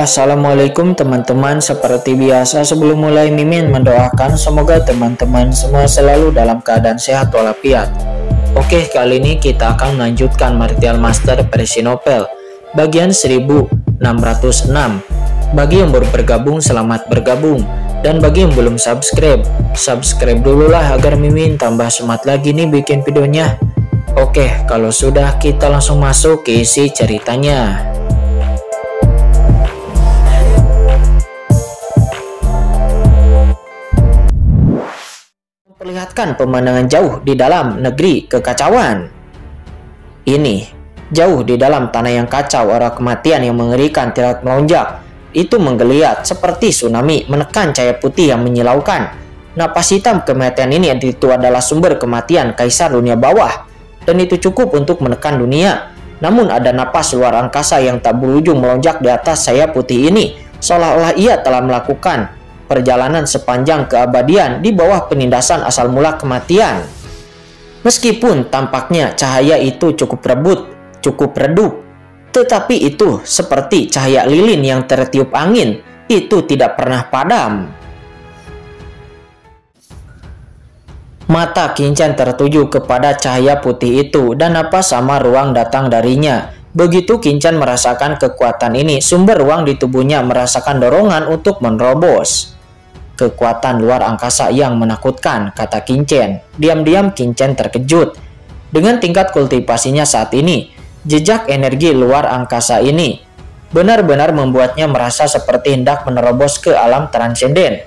Assalamualaikum teman-teman, seperti biasa sebelum mulai Mimin mendoakan semoga teman-teman semua selalu dalam keadaan sehat walafiat. Oke, kali ini kita akan melanjutkan Martial Master versi novel bagian 1606. Bagi yang baru bergabung, selamat bergabung. Dan bagi yang belum subscribe dulu lah agar Mimin tambah semangat lagi nih bikin videonya. Oke, kalau sudah kita langsung masuk ke isi ceritanya. Perlihatkan pemandangan jauh di dalam negeri kekacauan. Ini, jauh di dalam tanah yang kacau, aura kematian yang mengerikan tidak melonjak. Itu menggeliat seperti tsunami menekan cahaya putih yang menyilaukan. Napas hitam kematian ini itu adalah sumber kematian kaisar dunia bawah. Dan itu cukup untuk menekan dunia. Namun ada napas luar angkasa yang tak berujung melonjak di atas sayap putih ini. Seolah-olah ia telah melakukan perjalanan sepanjang keabadian di bawah penindasan asal mula kematian. Meskipun tampaknya cahaya itu cukup redup, tetapi itu seperti cahaya lilin yang tertiup angin, itu tidak pernah padam. Mata Kincen tertuju kepada cahaya putih itu dan apa sama ruang datang darinya. Begitu Kincen merasakan kekuatan ini, sumber ruang di tubuhnya merasakan dorongan untuk menerobos. Kekuatan luar angkasa yang menakutkan, kata Kincen. Diam-diam Kincen terkejut. Dengan tingkat kultivasinya saat ini, jejak energi luar angkasa ini benar-benar membuatnya merasa seperti hendak menerobos ke alam transenden.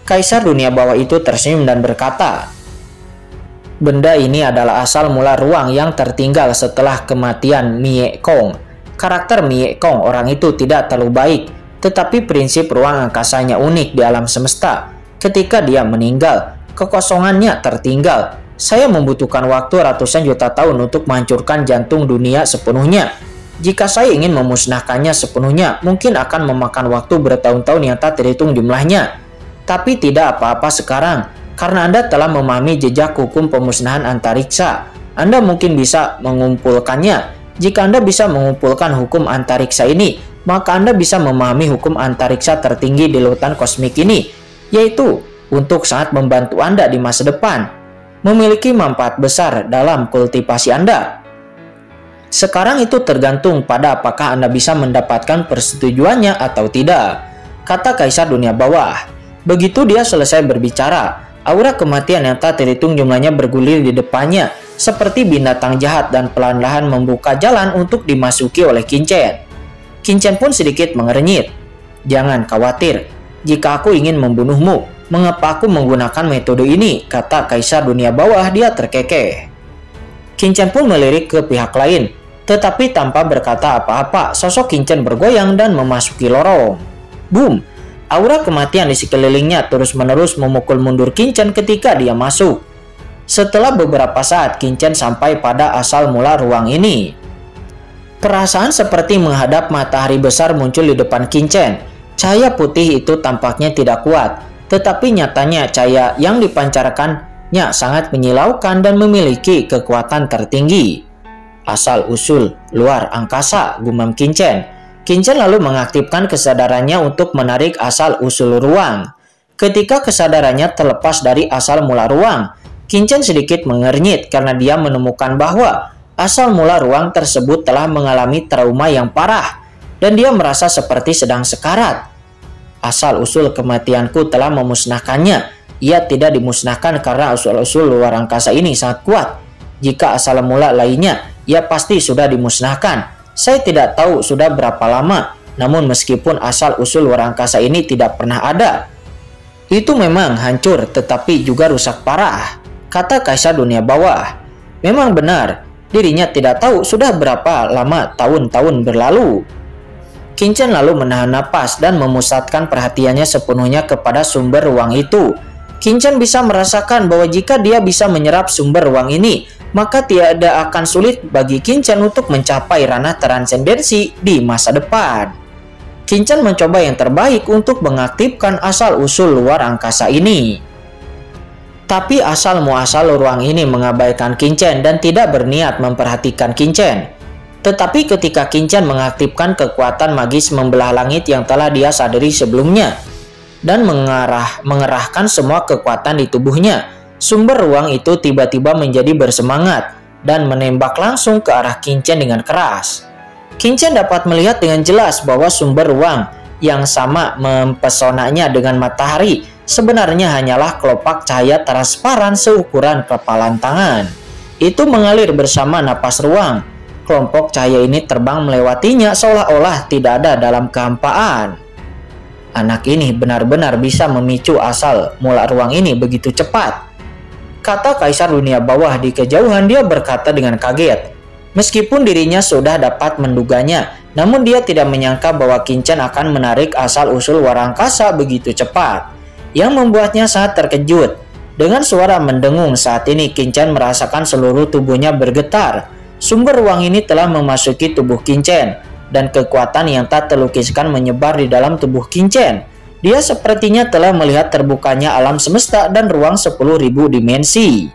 Kaisar dunia bawah itu tersenyum dan berkata, benda ini adalah asal mula ruang yang tertinggal setelah kematian Mie Kong. Karakter Mie Kong orang itu tidak terlalu baik, tetapi prinsip ruang angkasanya unik di alam semesta. Ketika dia meninggal, kekosongannya tertinggal. Saya membutuhkan waktu ratusan juta tahun untuk menghancurkan jantung dunia sepenuhnya. Jika saya ingin memusnahkannya sepenuhnya, mungkin akan memakan waktu bertahun-tahun yang tak terhitung jumlahnya. Tapi tidak apa-apa sekarang, karena Anda telah memahami jejak hukum pemusnahan antariksa. Anda mungkin bisa mengumpulkannya. Jika Anda bisa mengumpulkan hukum antariksa ini, maka Anda bisa memahami hukum antariksa tertinggi di lautan kosmik ini, yaitu untuk sangat membantu Anda di masa depan, memiliki manfaat besar dalam kultivasi Anda. Sekarang itu tergantung pada apakah Anda bisa mendapatkan persetujuannya atau tidak, kata Kaisar dunia bawah. Begitu dia selesai berbicara, aura kematian yang tak terhitung jumlahnya bergulir di depannya, seperti binatang jahat dan pelan-lahan membuka jalan untuk dimasuki oleh Kincen. Kincen pun sedikit mengernyit. Jangan khawatir, jika aku ingin membunuhmu, mengapa aku menggunakan metode ini, kata Kaisar dunia bawah. Dia terkekeh. Kincen pun melirik ke pihak lain, tetapi tanpa berkata apa-apa, sosok Kincen bergoyang dan memasuki lorong. Boom! Aura kematian di sekelilingnya terus-menerus memukul mundur Kincen ketika dia masuk. Setelah beberapa saat, Kincen sampai pada asal mula ruang ini. Perasaan seperti menghadap matahari besar muncul di depan Kincen. Cahaya putih itu tampaknya tidak kuat, tetapi nyatanya cahaya yang dipancarkannya sangat menyilaukan dan memiliki kekuatan tertinggi. Asal-usul luar angkasa, gumam Kincen. Kincen lalu mengaktifkan kesadarannya untuk menarik asal-usul ruang. Ketika kesadarannya terlepas dari asal mula ruang, Kincen sedikit mengernyit karena dia menemukan bahwa asal mula ruang tersebut telah mengalami trauma yang parah dan dia merasa seperti sedang sekarat. Asal-usul kematianku telah memusnahkannya. Ia tidak dimusnahkan karena asal-usul luar angkasa ini sangat kuat. Jika asal mula lainnya, ia pasti sudah dimusnahkan. Saya tidak tahu sudah berapa lama, namun meskipun asal-usul luar angkasa ini tidak pernah ada, itu memang hancur tetapi juga rusak parah, kata Kaisar dunia bawah. Memang benar, dirinya tidak tahu sudah berapa lama tahun-tahun berlalu. Kincen lalu menahan napas dan memusatkan perhatiannya sepenuhnya kepada sumber ruang itu. Kincen bisa merasakan bahwa jika dia bisa menyerap sumber ruang ini, maka tidak akan sulit bagi Kincen untuk mencapai ranah transendensi di masa depan. Kincen mencoba yang terbaik untuk mengaktifkan asal-usul luar angkasa ini. Tapi asal muasal ruang ini mengabaikan Kincen dan tidak berniat memperhatikan Kincen. Tetapi ketika Kincen mengaktifkan kekuatan magis membelah langit yang telah dia sadari sebelumnya dan mengerahkan semua kekuatan di tubuhnya, sumber ruang itu tiba-tiba menjadi bersemangat dan menembak langsung ke arah Kincen dengan keras. Kincen dapat melihat dengan jelas bahwa sumber ruang yang sama mempesonanya dengan matahari sebenarnya hanyalah kelopak cahaya transparan seukuran kepalan tangan. Itu mengalir bersama napas ruang. Kelompok cahaya ini terbang melewatinya seolah-olah tidak ada dalam kehampaan. Anak ini benar-benar bisa memicu asal mula ruang ini begitu cepat, kata Kaisar Dunia Bawah di kejauhan. Dia berkata dengan kaget. Meskipun dirinya sudah dapat menduganya, namun dia tidak menyangka bahwa Kincen akan menarik asal-usul luar angkasa begitu cepat, yang membuatnya sangat terkejut. Dengan suara mendengung saat ini Kincen merasakan seluruh tubuhnya bergetar. Sumber ruang ini telah memasuki tubuh Kincen, dan kekuatan yang tak terlukiskan menyebar di dalam tubuh Kincen. Dia sepertinya telah melihat terbukanya alam semesta dan ruang 10.000 dimensi.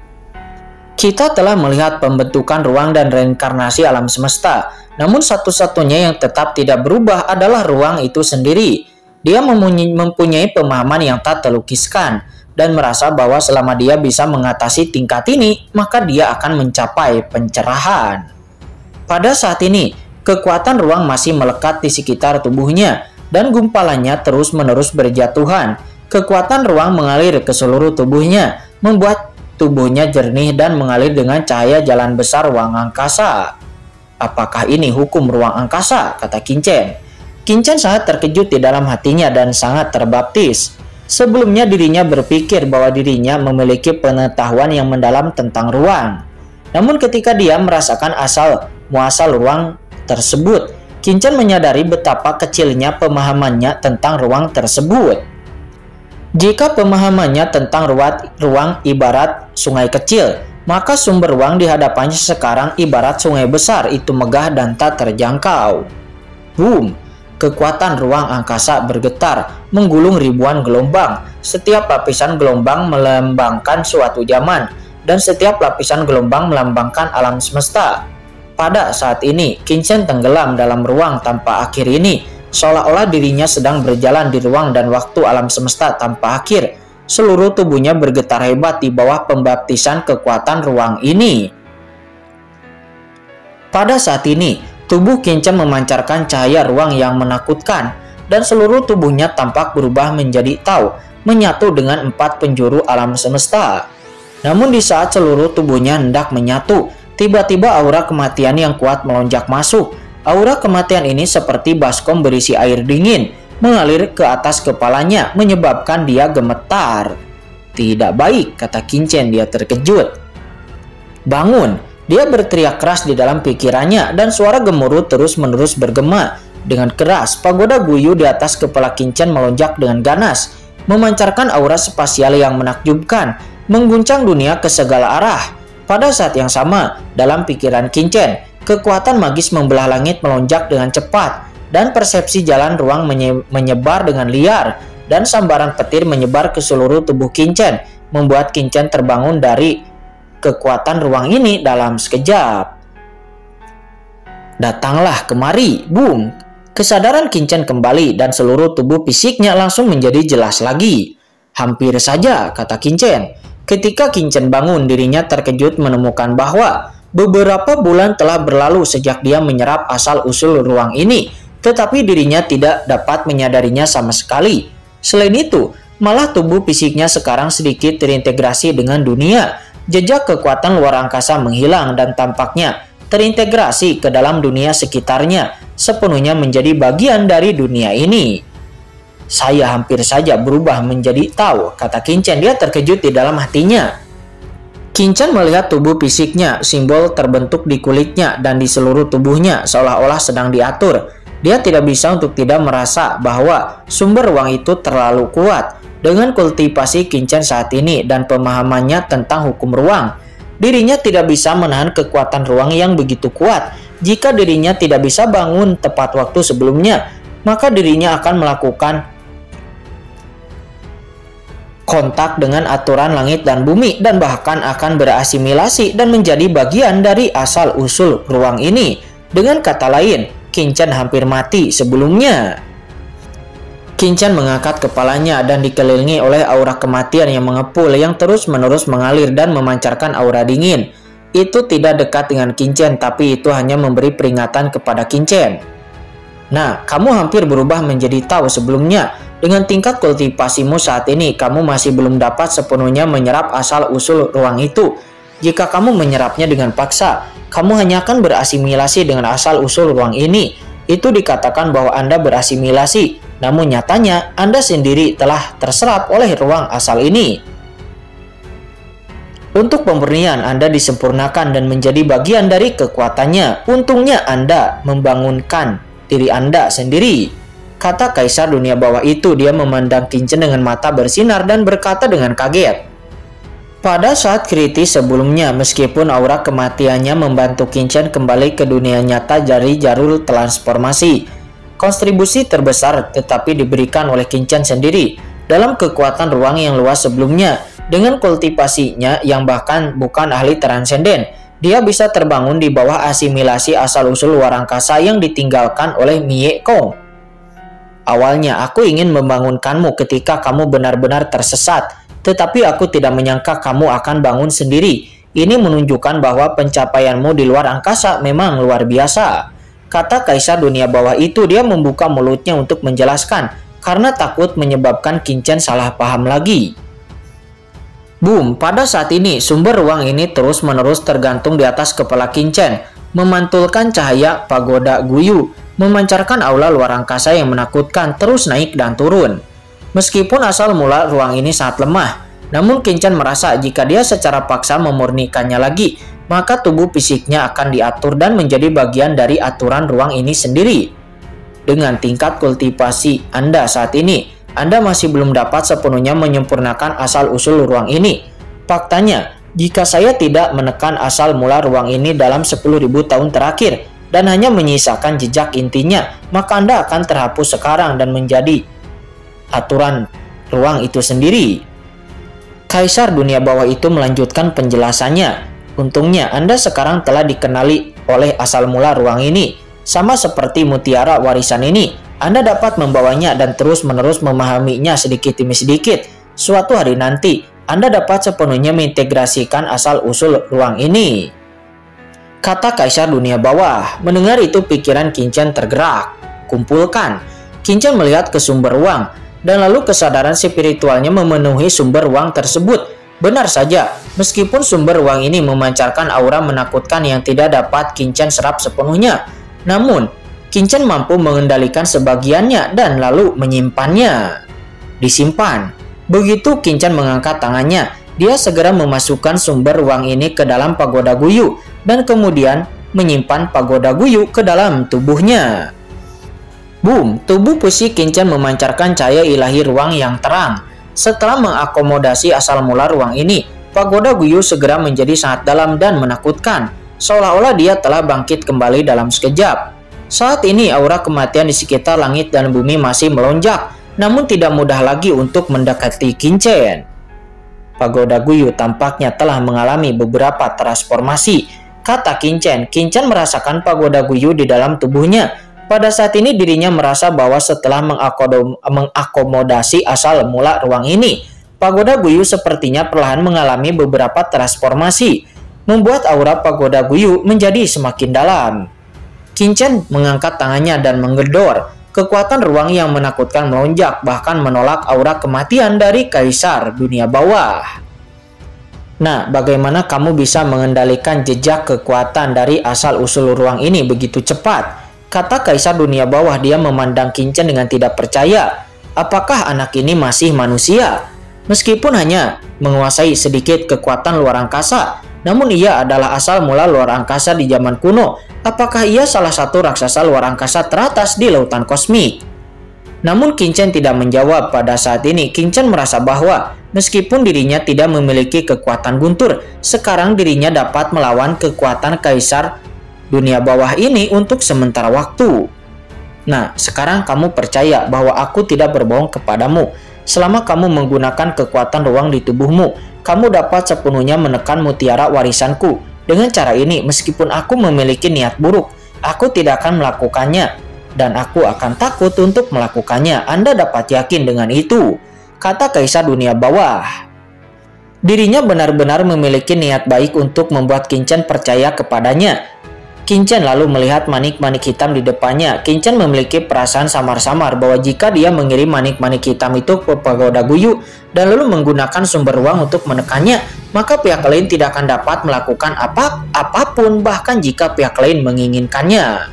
Kita telah melihat pembentukan ruang dan reinkarnasi alam semesta, namun satu-satunya yang tetap tidak berubah adalah ruang itu sendiri. Dia mempunyai pemahaman yang tak terlukiskan, dan merasa bahwa selama dia bisa mengatasi tingkat ini, maka dia akan mencapai pencerahan. Pada saat ini, kekuatan ruang masih melekat di sekitar tubuhnya, dan gumpalannya terus-menerus berjatuhan. Kekuatan ruang mengalir ke seluruh tubuhnya, membuat tubuhnya jernih dan mengalir dengan cahaya jalan besar ruang angkasa. Apakah ini hukum ruang angkasa? Kata Kincen. Kincen sangat terkejut di dalam hatinya dan sangat terbaptis. Sebelumnya dirinya berpikir bahwa dirinya memiliki pengetahuan yang mendalam tentang ruang. Namun ketika dia merasakan asal-muasal ruang tersebut, Kincen menyadari betapa kecilnya pemahamannya tentang ruang tersebut. Jika pemahamannya tentang ruang ibarat sungai kecil, maka sumber ruang di hadapannya sekarang ibarat sungai besar, itu megah dan tak terjangkau. Boom! Kekuatan ruang angkasa bergetar, menggulung ribuan gelombang. Setiap lapisan gelombang melambangkan suatu zaman, dan setiap lapisan gelombang melambangkan alam semesta. Pada saat ini, Kincen tenggelam dalam ruang tanpa akhir ini, seolah-olah dirinya sedang berjalan di ruang dan waktu alam semesta tanpa akhir. Seluruh tubuhnya bergetar hebat di bawah pembaptisan kekuatan ruang ini. Pada saat ini, tubuh Kincen memancarkan cahaya ruang yang menakutkan, dan seluruh tubuhnya tampak berubah menjadi tau, menyatu dengan 4 penjuru alam semesta. Namun di saat seluruh tubuhnya hendak menyatu, tiba-tiba aura kematian yang kuat melonjak masuk. Aura kematian ini seperti baskom berisi air dingin, mengalir ke atas kepalanya, menyebabkan dia gemetar. Tidak baik, kata Kincen. Dia terkejut. Bangun! Dia berteriak keras di dalam pikirannya, dan suara gemuruh terus-menerus bergema. Dengan keras, pagoda Guyu di atas kepala Kincen melonjak dengan ganas, memancarkan aura spasial yang menakjubkan, mengguncang dunia ke segala arah. Pada saat yang sama, dalam pikiran Kincen, kekuatan magis membelah langit melonjak dengan cepat, dan persepsi jalan ruang menyebar dengan liar, dan sambaran petir menyebar ke seluruh tubuh Kincen, membuat Kincen terbangun dari kekuatan ruang ini dalam sekejap. Datanglah kemari, boom! Kesadaran Kincen kembali dan seluruh tubuh fisiknya langsung menjadi jelas lagi. Hampir saja, kata Kincen. Ketika Kincen bangun, dirinya terkejut menemukan bahwa beberapa bulan telah berlalu sejak dia menyerap asal-usul ruang ini, tetapi dirinya tidak dapat menyadarinya sama sekali. Selain itu, malah tubuh fisiknya sekarang sedikit terintegrasi dengan dunia. Jejak kekuatan luar angkasa menghilang dan tampaknya terintegrasi ke dalam dunia sekitarnya, sepenuhnya menjadi bagian dari dunia ini. Saya hampir saja berubah menjadi tau, kata Kincen. Dia terkejut di dalam hatinya. Kincen melihat tubuh fisiknya, simbol terbentuk di kulitnya dan di seluruh tubuhnya seolah-olah sedang diatur. Dia tidak bisa untuk tidak merasa bahwa sumber ruang itu terlalu kuat. Dengan kultivasi Kincen saat ini dan pemahamannya tentang hukum ruang, dirinya tidak bisa menahan kekuatan ruang yang begitu kuat. Jika dirinya tidak bisa bangun tepat waktu sebelumnya, maka dirinya akan melakukan kontak dengan aturan langit dan bumi dan bahkan akan berasimilasi dan menjadi bagian dari asal-usul ruang ini. Dengan kata lain, Kinchan hampir mati sebelumnya. Kinchan mengangkat kepalanya dan dikelilingi oleh aura kematian yang mengepul yang terus-menerus mengalir dan memancarkan aura dingin. Itu tidak dekat dengan Kinchan, tapi itu hanya memberi peringatan kepada Kinchan. Nah, kamu hampir berubah menjadi Tao sebelumnya. Dengan tingkat kultivasimu saat ini, kamu masih belum dapat sepenuhnya menyerap asal-usul ruang itu. Jika kamu menyerapnya dengan paksa, kamu hanya akan berasimilasi dengan asal-usul ruang ini. Itu dikatakan bahwa Anda berasimilasi, namun nyatanya Anda sendiri telah terserap oleh ruang asal ini. Untuk pemurnian, Anda disempurnakan dan menjadi bagian dari kekuatannya. Untungnya Anda membangunkan diri Anda sendiri, kata Kaisar Dunia Bawah itu. Dia memandang Kinchan dengan mata bersinar dan berkata dengan kaget. Pada saat kritis sebelumnya, meskipun aura kematiannya membantu Kinchan kembali ke dunia nyata dari jalur transformasi, kontribusi terbesar tetapi diberikan oleh Kinchan sendiri dalam kekuatan ruang yang luas sebelumnya. Dengan kultivasinya yang bahkan bukan ahli transenden, dia bisa terbangun di bawah asimilasi asal-usul luar angkasa yang ditinggalkan oleh Mie Kong. Awalnya aku ingin membangunkanmu ketika kamu benar-benar tersesat, tetapi aku tidak menyangka kamu akan bangun sendiri. Ini menunjukkan bahwa pencapaianmu di luar angkasa memang luar biasa, kata Kaisar Dunia Bawah itu. Dia membuka mulutnya untuk menjelaskan karena takut menyebabkan Kinchan salah paham lagi. Boom, pada saat ini sumber ruang ini terus-menerus tergantung di atas kepala Kinchan, memantulkan cahaya pagoda Guyu, memancarkan aula luar angkasa yang menakutkan terus naik dan turun. Meskipun asal mula ruang ini sangat lemah, namun Kinchan merasa jika dia secara paksa memurnikannya lagi, maka tubuh fisiknya akan diatur dan menjadi bagian dari aturan ruang ini sendiri. Dengan tingkat kultivasi Anda saat ini, Anda masih belum dapat sepenuhnya menyempurnakan asal-usul ruang ini. Faktanya, jika saya tidak menekan asal mula ruang ini dalam 10.000 tahun terakhir dan hanya menyisakan jejak intinya, maka Anda akan terhapus sekarang dan menjadi aturan ruang itu sendiri. Kaisar Dunia Bawah itu melanjutkan penjelasannya. Untungnya Anda sekarang telah dikenali oleh asal mula ruang ini. Sama seperti mutiara warisan ini, Anda dapat membawanya dan terus-menerus memahaminya sedikit demi sedikit. Suatu hari nanti, Anda dapat sepenuhnya mengintegrasikan asal-usul ruang ini, kata Kaisar Dunia Bawah. Mendengar itu pikiran Kinchan tergerak. Kumpulkan. Kinchan melihat ke sumber ruang, dan lalu kesadaran spiritualnya memenuhi sumber ruang tersebut. Benar saja, meskipun sumber ruang ini memancarkan aura menakutkan yang tidak dapat Kinchan serap sepenuhnya, namun Kinchan mampu mengendalikan sebagiannya dan lalu menyimpannya. Disimpan. Begitu Kinchan mengangkat tangannya, dia segera memasukkan sumber ruang ini ke dalam pagoda Guyu dan kemudian menyimpan pagoda Guyu ke dalam tubuhnya. Boom, tubuh fisik Kinchan memancarkan cahaya ilahi ruang yang terang. Setelah mengakomodasi asal mula ruang ini, pagoda Guyu segera menjadi sangat dalam dan menakutkan, seolah-olah dia telah bangkit kembali dalam sekejap. Saat ini aura kematian di sekitar langit dan bumi masih melonjak, namun tidak mudah lagi untuk mendekati Kinchan. Pagoda Guyu tampaknya telah mengalami beberapa transformasi, kata Kinchan. Kinchan merasakan pagoda Guyu di dalam tubuhnya. Pada saat ini dirinya merasa bahwa setelah mengakomodasi asal mula ruang ini, pagoda Guyu sepertinya perlahan mengalami beberapa transformasi, membuat aura pagoda Guyu menjadi semakin dalam. Kinchan mengangkat tangannya dan menggedor. Kekuatan ruang yang menakutkan melonjak, bahkan menolak aura kematian dari Kaisar Dunia Bawah. Nah, bagaimana kamu bisa mengendalikan jejak kekuatan dari asal-usul ruang ini begitu cepat? Kata Kaisar Dunia Bawah. Dia memandang Kinchan dengan tidak percaya. Apakah anak ini masih manusia? Meskipun hanya menguasai sedikit kekuatan luar angkasa, namun ia adalah asal mula luar angkasa di zaman kuno. Apakah ia salah satu raksasa luar angkasa teratas di lautan kosmik? Namun Kinchan tidak menjawab. Pada saat ini Kinchan merasa bahwa meskipun dirinya tidak memiliki kekuatan guntur, sekarang dirinya dapat melawan kekuatan Kaisar Dunia Bawah ini untuk sementara waktu. Nah, sekarang kamu percaya bahwa aku tidak berbohong kepadamu. Selama kamu menggunakan kekuatan ruang di tubuhmu, kamu dapat sepenuhnya menekan mutiara warisanku. Dengan cara ini, meskipun aku memiliki niat buruk, Aku tidak akan melakukannya, dan aku akan takut untuk melakukannya. Anda dapat yakin dengan itu, kata Kaisar Dunia Bawah. Dirinya benar-benar memiliki niat baik untuk membuat Qin Chen percaya kepadanya. Qin Chen lalu melihat manik-manik hitam di depannya. Qin Chen memiliki perasaan samar-samar bahwa jika dia mengirim manik-manik hitam itu ke pagoda Guyu dan lalu menggunakan sumber ruang untuk menekannya, maka pihak lain tidak akan dapat melakukan apapun bahkan jika pihak lain menginginkannya.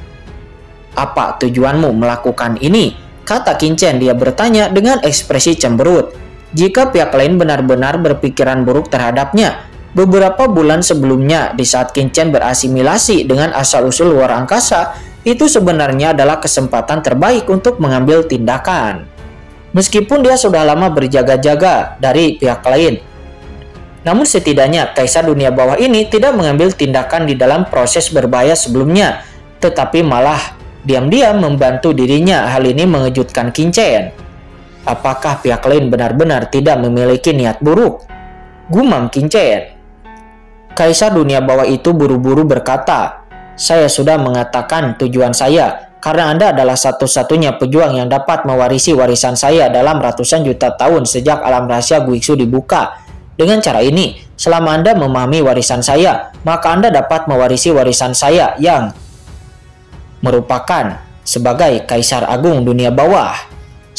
Apa tujuanmu melakukan ini? Kata Qin Chen. Dia bertanya dengan ekspresi cemberut. Jika pihak lain benar-benar berpikiran buruk terhadapnya. Beberapa bulan sebelumnya, di saat Qin Chen berasimilasi dengan asal-usul luar angkasa, itu sebenarnya adalah kesempatan terbaik untuk mengambil tindakan. Meskipun dia sudah lama berjaga-jaga dari pihak lain, namun setidaknya Kaisar Dunia Bawah ini tidak mengambil tindakan di dalam proses berbahaya sebelumnya, tetapi malah diam-diam membantu dirinya. Hal ini mengejutkan Qin Chen. Apakah pihak lain benar-benar tidak memiliki niat buruk? Gumam Qin Chen. Kaisar Dunia Bawah itu buru-buru berkata, "Saya sudah mengatakan tujuan saya, karena Anda adalah satu-satunya pejuang yang dapat mewarisi warisan saya dalam ratusan juta tahun sejak alam rahasia Guixu dibuka. Dengan cara ini, selama Anda memahami warisan saya, maka Anda dapat mewarisi warisan saya yang merupakan sebagai Kaisar Agung Dunia Bawah.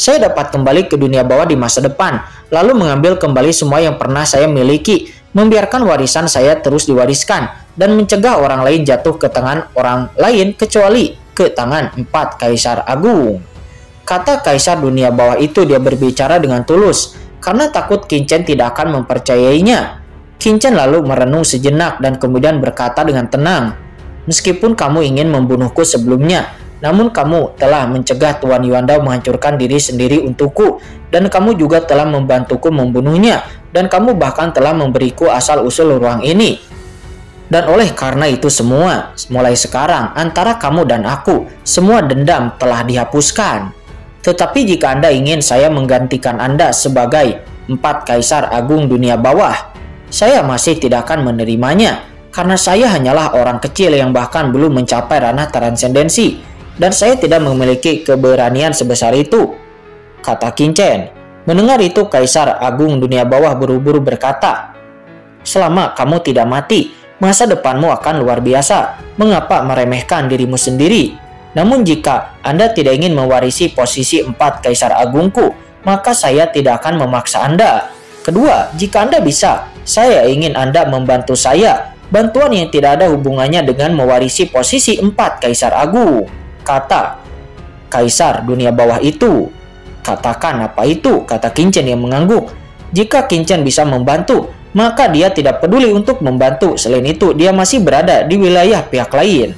Saya dapat kembali ke dunia bawah di masa depan, lalu mengambil kembali semua yang pernah saya miliki, membiarkan warisan saya terus diwariskan, dan mencegah orang lain jatuh ke tangan orang lain kecuali ke tangan 4 Kaisar Agung." Kata Kaisar Dunia Bawah itu. Dia berbicara dengan tulus, karena takut Qin Chen tidak akan mempercayainya. Qin Chen lalu merenung sejenak dan kemudian berkata dengan tenang, "Meskipun kamu ingin membunuhku sebelumnya, namun kamu telah mencegah Tuan Yuandao menghancurkan diri sendiri untukku, dan kamu juga telah membantuku membunuhnya, dan kamu bahkan telah memberiku asal-usul ruang ini. Dan oleh karena itu semua, mulai sekarang antara kamu dan aku, semua dendam telah dihapuskan. Tetapi jika Anda ingin saya menggantikan Anda sebagai 4 Kaisar Agung Dunia Bawah, saya masih tidak akan menerimanya, karena saya hanyalah orang kecil yang bahkan belum mencapai ranah transendensi, dan saya tidak memiliki keberanian sebesar itu," kata Qin Chen. Mendengar itu, Kaisar Agung Dunia Bawah buru-buru berkata, "Selama kamu tidak mati, masa depanmu akan luar biasa. Mengapa meremehkan dirimu sendiri? Namun jika Anda tidak ingin mewarisi posisi 4 Kaisar Agungku, maka saya tidak akan memaksa Anda. Kedua, jika Anda bisa, saya ingin Anda membantu saya, bantuan yang tidak ada hubungannya dengan mewarisi posisi 4 Kaisar Agung," kata Kaisar Dunia Bawah itu. "Katakan apa itu?" kata Qin Chen yang mengangguk. Jika Qin Chen bisa membantu, maka dia tidak peduli untuk membantu. Selain itu, dia masih berada di wilayah pihak lain.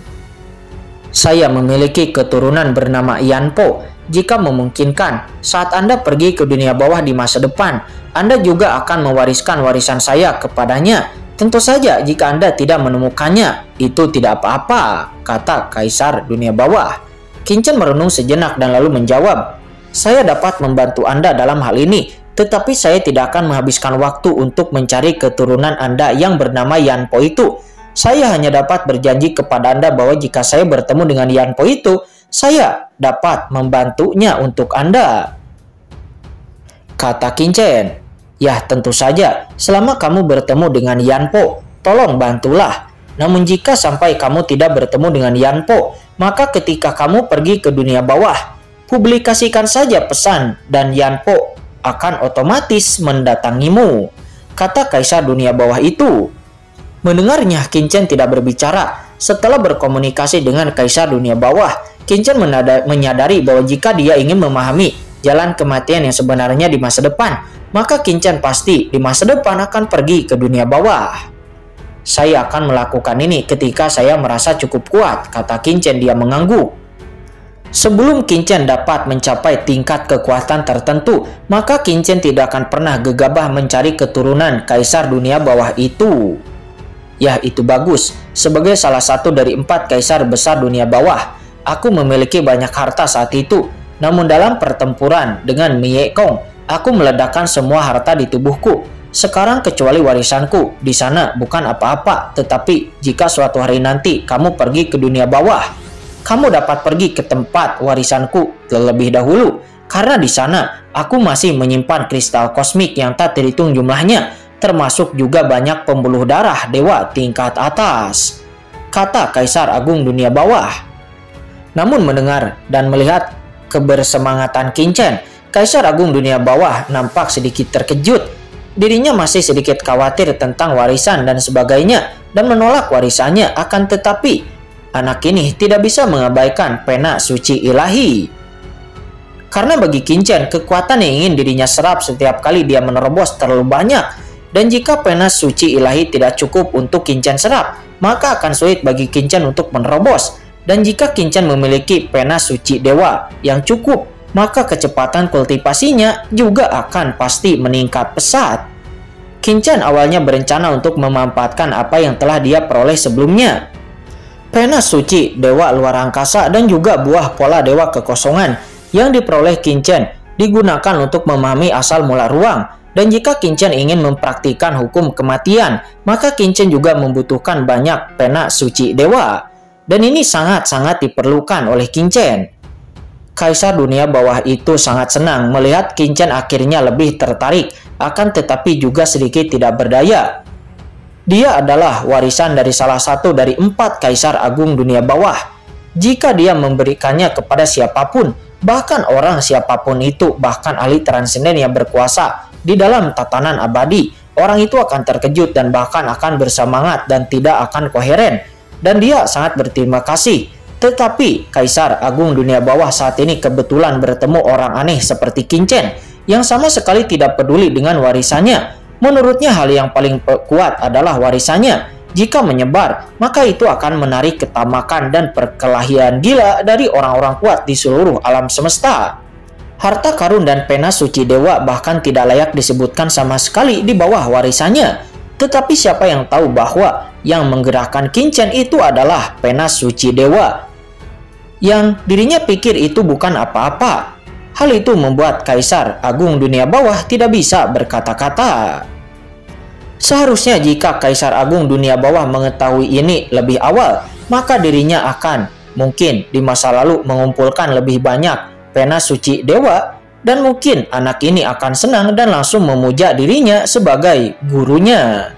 "Saya memiliki keturunan bernama Yan Po. Jika memungkinkan, saat Anda pergi ke dunia bawah di masa depan, Anda juga akan mewariskan warisan saya kepadanya. Tentu saja jika Anda tidak menemukannya, itu tidak apa-apa," kata Kaisar Dunia Bawah. Qin Chen merenung sejenak dan lalu menjawab, "Saya dapat membantu Anda dalam hal ini, tetapi saya tidak akan menghabiskan waktu untuk mencari keturunan Anda yang bernama Yan Po itu. Saya hanya dapat berjanji kepada Anda bahwa jika saya bertemu dengan Yan Po itu, saya dapat membantunya untuk Anda," kata Qin Chen. "Ya, tentu saja, selama kamu bertemu dengan Yan Po, tolong bantulah. Namun jika sampai kamu tidak bertemu dengan Yan Po, maka ketika kamu pergi ke dunia bawah, publikasikan saja pesan dan Yan Po akan otomatis mendatangimu," kata Kaisar Dunia Bawah itu. Mendengarnya, Qin Chen tidak berbicara. Setelah berkomunikasi dengan Kaisar Dunia Bawah, Qin Chen menyadari bahwa jika dia ingin memahami jalan kematian yang sebenarnya di masa depan, maka Qin Chen pasti di masa depan akan pergi ke dunia bawah. "Saya akan melakukan ini ketika saya merasa cukup kuat," kata Qin Chen. Dia mengangguk. Sebelum Qin Chen dapat mencapai tingkat kekuatan tertentu, maka Qin Chen tidak akan pernah gegabah mencari keturunan Kaisar Dunia Bawah itu. "Ya, itu bagus. Sebagai salah satu dari 4 Kaisar Besar Dunia Bawah, aku memiliki banyak harta saat itu. Namun dalam pertempuran dengan Mie Kong, aku meledakkan semua harta di tubuhku. Sekarang kecuali warisanku, di sana bukan apa-apa. Tetapi jika suatu hari nanti kamu pergi ke dunia bawah, kamu dapat pergi ke tempat warisanku terlebih dahulu, karena di sana aku masih menyimpan kristal kosmik yang tak terhitung jumlahnya, termasuk juga banyak pembuluh darah dewa tingkat atas," kata Kaisar Agung Dunia Bawah. Namun mendengar dan melihat kebersemangatan Qin-Chen, Kaisar Agung Dunia Bawah nampak sedikit terkejut. Dirinya masih sedikit khawatir tentang warisan dan sebagainya dan menolak warisannya, akan tetapi anak ini tidak bisa mengabaikan pena suci ilahi. Karena bagi Qin-Chen, kekuatan yang ingin dirinya serap setiap kali dia menerobos terlalu banyak, dan jika pena suci ilahi tidak cukup untuk Qin-Chen serap, maka akan sulit bagi Qin-Chen untuk menerobos. Dan jika Qin-Chen memiliki pena suci dewa yang cukup, maka kecepatan kultivasinya juga akan pasti meningkat pesat. Qin-Chen awalnya berencana untuk memanfaatkan apa yang telah dia peroleh sebelumnya. Pena suci dewa luar angkasa dan juga buah pola dewa kekosongan yang diperoleh Qin-Chen digunakan untuk memahami asal mula ruang. Dan jika Qin-Chen ingin mempraktikkan hukum kematian, maka Qin-Chen juga membutuhkan banyak pena suci dewa. Dan ini sangat-sangat diperlukan oleh Qin-Chen. Kaisar Dunia Bawah itu sangat senang melihat Qin-Chen akhirnya lebih tertarik, akan tetapi juga sedikit tidak berdaya. Dia adalah warisan dari salah satu dari 4 Kaisar Agung Dunia Bawah. Jika dia memberikannya kepada siapapun, bahkan orang siapapun itu, bahkan ahli transenden yang berkuasa di dalam tatanan abadi, orang itu akan terkejut dan bahkan akan bersemangat dan tidak akan koheren. Dan dia sangat berterima kasih. Tetapi Kaisar Agung Dunia Bawah saat ini kebetulan bertemu orang aneh seperti Qin-Chen yang sama sekali tidak peduli dengan warisannya. Menurutnya hal yang paling kuat adalah warisannya. Jika menyebar, maka itu akan menarik ketamakan dan perkelahian gila dari orang-orang kuat di seluruh alam semesta. Harta karun dan pena suci dewa bahkan tidak layak disebutkan sama sekali di bawah warisannya. Tetapi siapa yang tahu bahwa yang menggerakkan Qin-Chen itu adalah pena suci dewa, yang dirinya pikir itu bukan apa-apa. Hal itu membuat Kaisar Agung Dunia Bawah tidak bisa berkata-kata. Seharusnya jika Kaisar Agung Dunia Bawah mengetahui ini lebih awal, maka dirinya akan mungkin di masa lalu mengumpulkan lebih banyak pena suci dewa, dan mungkin anak ini akan senang dan langsung memuja dirinya sebagai gurunya.